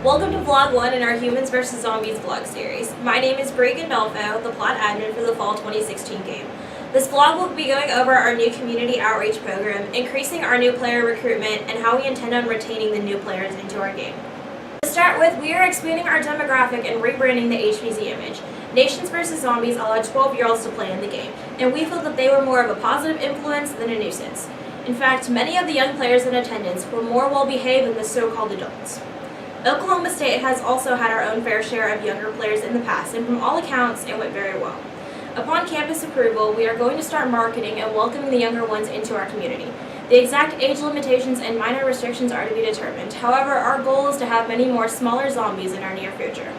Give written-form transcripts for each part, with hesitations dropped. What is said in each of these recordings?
Welcome to Vlog 1 in our Humans vs. Zombies vlog series. My name is Brie Gandolfo, the plot admin for the Fall 2016 game. This vlog will be going over our new community outreach program, increasing our new player recruitment, and how we intend on retaining the new players into our game. To start with, we are expanding our demographic and rebranding the HVZ image. Nations vs. Zombies allowed 12-year-olds to play in the game, and we felt that they were more of a positive influence than a nuisance. In fact, many of the young players in attendance were more well-behaved than the so-called adults. Oklahoma State has also had our own fair share of younger players in the past, and from all accounts, it went very well. Upon campus approval, we are going to start marketing and welcoming the younger ones into our community. The exact age limitations and minor restrictions are to be determined. However, our goal is to have many more smaller zombies in our near future.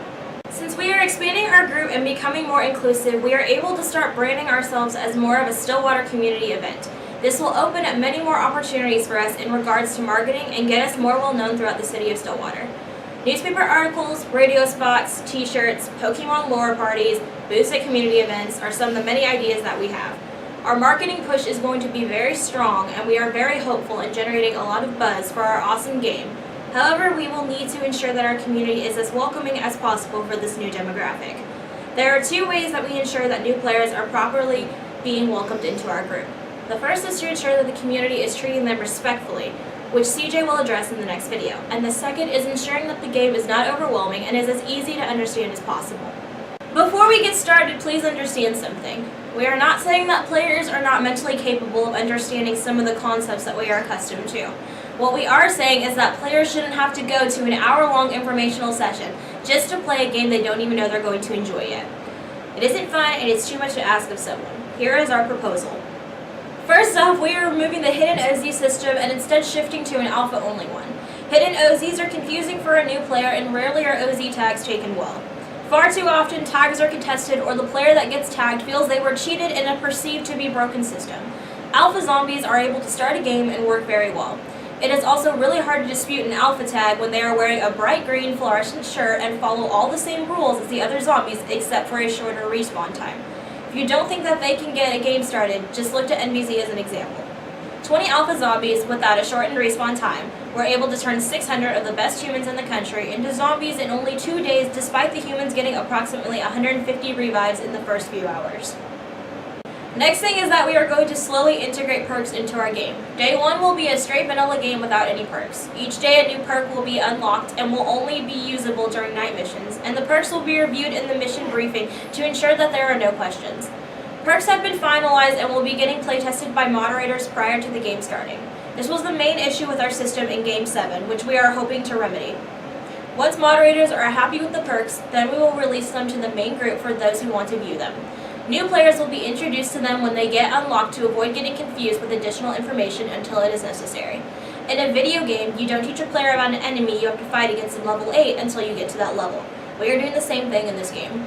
Since we are expanding our group and becoming more inclusive, we are able to start branding ourselves as more of a Stillwater community event. This will open up many more opportunities for us in regards to marketing and get us more well known throughout the city of Stillwater. Newspaper articles, radio spots, t-shirts, Pokemon lore parties, booths at community events are some of the many ideas that we have. Our marketing push is going to be very strong, and we are very hopeful in generating a lot of buzz for our awesome game. However, we will need to ensure that our community is as welcoming as possible for this new demographic. There are two ways that we ensure that new players are properly being welcomed into our group. The first is to ensure that the community is treating them respectfully, which CJ will address in the next video. And the second is ensuring that the game is not overwhelming and is as easy to understand as possible. Before we get started, please understand something. We are not saying that players are not mentally capable of understanding some of the concepts that we are accustomed to. What we are saying is that players shouldn't have to go to an hour-long informational session just to play a game they don't even know they're going to enjoy yet. It isn't fun, and it's too much to ask of someone. Here is our proposal. First off, we are removing the hidden OZ system and instead shifting to an alpha-only one. Hidden OZs are confusing for a new player, and rarely are OZ tags taken well. Far too often, tags are contested, or the player that gets tagged feels they were cheated in a perceived to be broken system. Alpha zombies are able to start a game and work very well. It is also really hard to dispute an alpha tag when they are wearing a bright green fluorescent shirt and follow all the same rules as the other zombies except for a shorter respawn time. If you don't think that they can get a game started, just look to NBZ as an example. 20 alpha zombies without a shortened respawn time were able to turn 600 of the best humans in the country into zombies in only 2 days, despite the humans getting approximately 150 revives in the first few hours. Next thing is that we are going to slowly integrate perks into our game. Day 1 will be a straight vanilla game without any perks. Each day a new perk will be unlocked and will only be usable during night missions, and the perks will be reviewed in the mission briefing to ensure that there are no questions. Perks have been finalized and will be getting playtested by moderators prior to the game starting. This was the main issue with our system in Game 7, which we are hoping to remedy. Once moderators are happy with the perks, then we will release them to the main group for those who want to view them. New players will be introduced to them when they get unlocked to avoid getting confused with additional information until it is necessary. In a video game, you don't teach a player about an enemy you have to fight against in level 8 until you get to that level. We are doing the same thing in this game.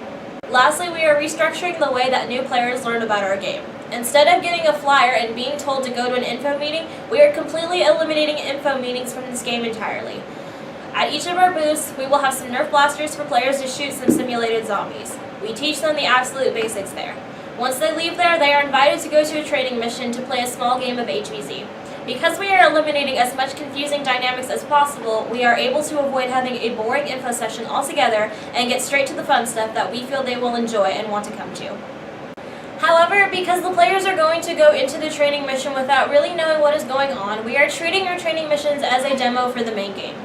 Lastly, we are restructuring the way that new players learn about our game. Instead of getting a flyer and being told to go to an info meeting, we are completely eliminating info meetings from this game entirely. At each of our booths, we will have some Nerf blasters for players to shoot some simulated zombies. We teach them the absolute basics there. Once they leave there, they are invited to go to a training mission to play a small game of HVZ. Because we are eliminating as much confusing dynamics as possible, we are able to avoid having a boring info session altogether and get straight to the fun stuff that we feel they will enjoy and want to come to. However, because the players are going to go into the training mission without really knowing what is going on, we are treating our training missions as a demo for the main game.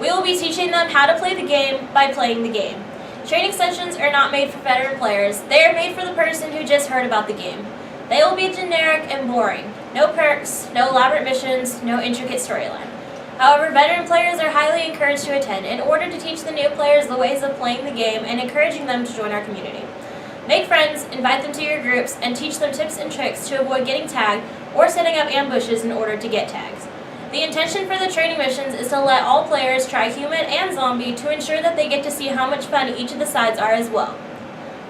We will be teaching them how to play the game by playing the game. Training sessions are not made for veteran players. They are made for the person who just heard about the game. They will be generic and boring. No perks, no elaborate missions, no intricate storyline. However, veteran players are highly encouraged to attend in order to teach the new players the ways of playing the game and encouraging them to join our community. Make friends, invite them to your groups, and teach them tips and tricks to avoid getting tagged or setting up ambushes in order to get tags. The intention for the training missions is to let all players try human and zombie to ensure that they get to see how much fun each of the sides are as well.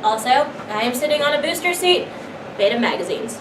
Also, I am sitting on a booster seat, beta magazines.